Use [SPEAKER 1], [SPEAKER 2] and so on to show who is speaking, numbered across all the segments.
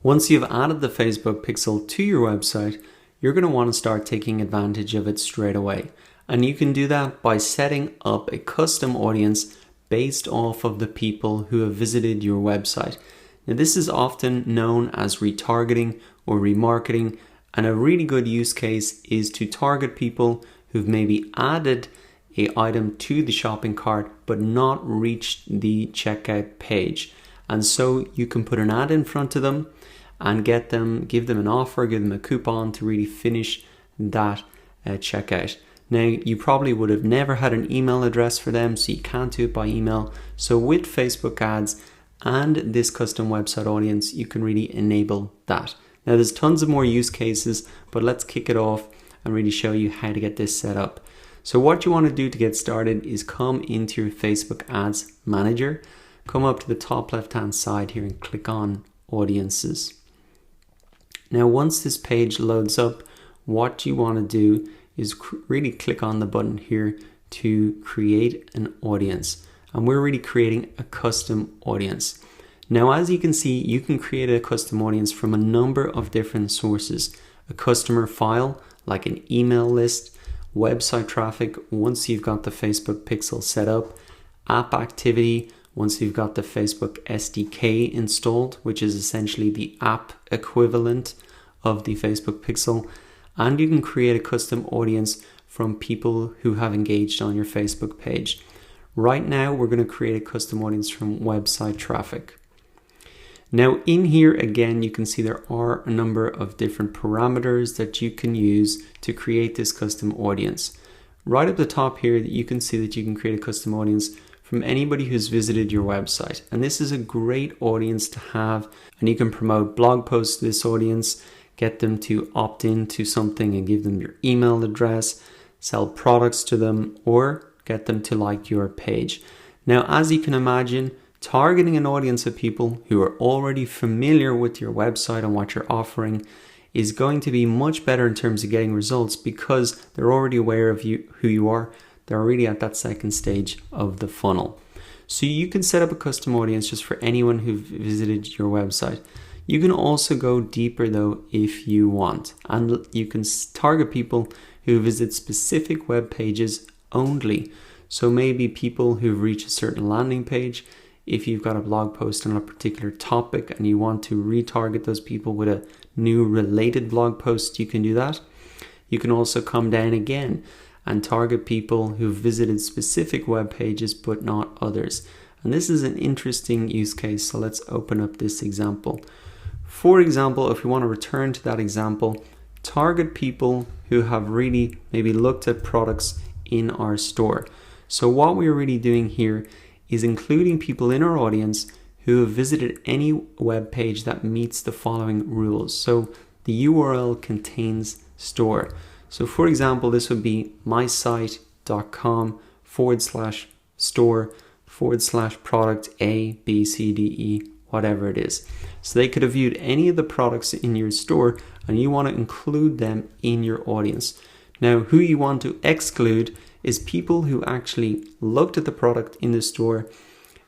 [SPEAKER 1] Once you've added the Facebook pixel to your website, you're going to want to start taking advantage of it straight away. And you can do that by setting up a custom audience based off of the people who have visited your website. Now, this is often known as retargeting or remarketing, and a really good use case is to target people who've maybe added an item to the shopping cart but not reached the checkout page. And so you can put an ad in front of them and give them an offer, give them a coupon to really finish that checkout. Now, you probably would have never had an email address for them, so you can't do it by email. So with Facebook ads and this custom website audience, you can really enable that. Now, there's tons of more use cases, but let's kick it off and really show you how to get this set up. So what you want to do to get started is come into your Facebook Ads Manager, come up to the top left-hand side here and click on Audiences. Now, once this page loads up, what you want to do is really click on the button here to create an audience. And we're really creating a custom audience. Now, as you can see, you can create a custom audience from a number of different sources. A customer file, like an email list, website traffic, once you've got the Facebook pixel set up, app activity, once you've got the Facebook SDK installed, which is essentially the app equivalent of the Facebook pixel, and you can create a custom audience from people who have engaged on your Facebook page. Right now, we're going to create a custom audience from website traffic. Now, in here, again, you can see there are a number of different parameters that you can use to create this custom audience. Right at the top here, you can see that you can create a custom audience from anybody who's visited your website. And this is a great audience to have, and you can promote blog posts to this audience, get them to opt into something and give them your email address, sell products to them, or get them to like your page. Now, as you can imagine, targeting an audience of people who are already familiar with your website and what you're offering is going to be much better in terms of getting results because they're already aware of you, who you are. They're already at that second stage of the funnel. So you can set up a custom audience just for anyone who visited your website. You can also go deeper though if you want, and you can target people who visit specific web pages only. So maybe people who've reached a certain landing page. If you've got a blog post on a particular topic and you want to retarget those people with a new related blog post, you can do that. You can also come down again and target people who've visited specific web pages but not others. And this is an interesting use case, so let's open up this example. For example, if we want to return to that example, target people who have really maybe looked at products in our store. So what we're really doing here is including people in our audience who have visited any web page that meets the following rules. So the URL contains store. So for example, this would be mysite.com/store/product A, B, C, D, E, whatever it is. So they could have viewed any of the products in your store and you want to include them in your audience. Now, who you want to exclude is people who actually looked at the product in the store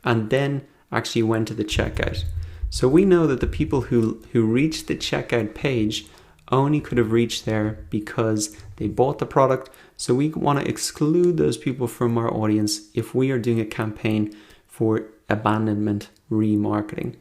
[SPEAKER 1] and then actually went to the checkout. So we know that the people who reached the checkout page only could have reached there because they bought the product. So we want to exclude those people from our audience if we are doing a campaign for abandonment remarketing.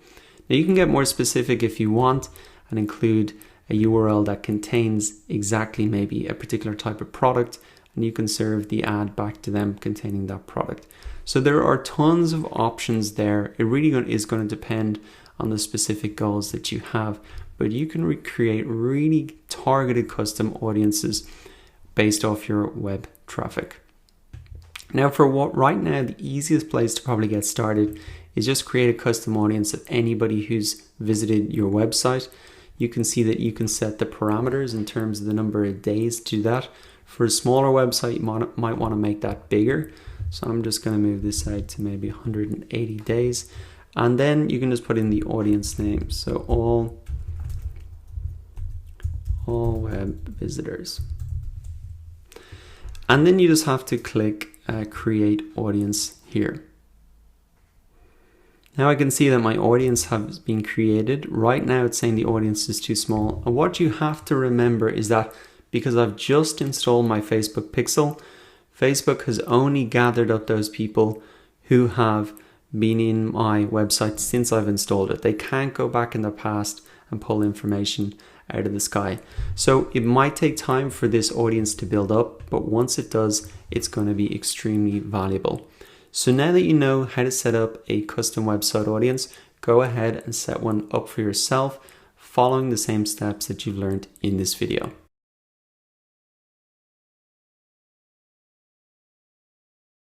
[SPEAKER 1] Now you can get more specific if you want and include a URL that contains exactly maybe a particular type of product, and you can serve the ad back to them containing that product. So there are tons of options there. It really is going to depend on the specific goals that you have, but you can recreate really targeted custom audiences based off your web traffic. Now right now, the easiest place to probably get started is just create a custom audience of anybody who's visited your website. You can see that you can set the parameters in terms of the number of days to do that. For a smaller website, you might want to make that bigger. So I'm just going to move this out to maybe 180 days. And then you can just put in the audience name. So all web visitors. And then you just have to click create audience here. Now I can see that my audience has been created. Right now it's saying the audience is too small. And what you have to remember is that because I've just installed my Facebook pixel, Facebook has only gathered up those people who have been in my website since I've installed it. They can't go back in the past and pull information out of the sky. So it might take time for this audience to build up, but once it does, it's going to be extremely valuable. So now that you know how to set up a custom website audience, go ahead and set one up for yourself, following the same steps that you've learned in this video.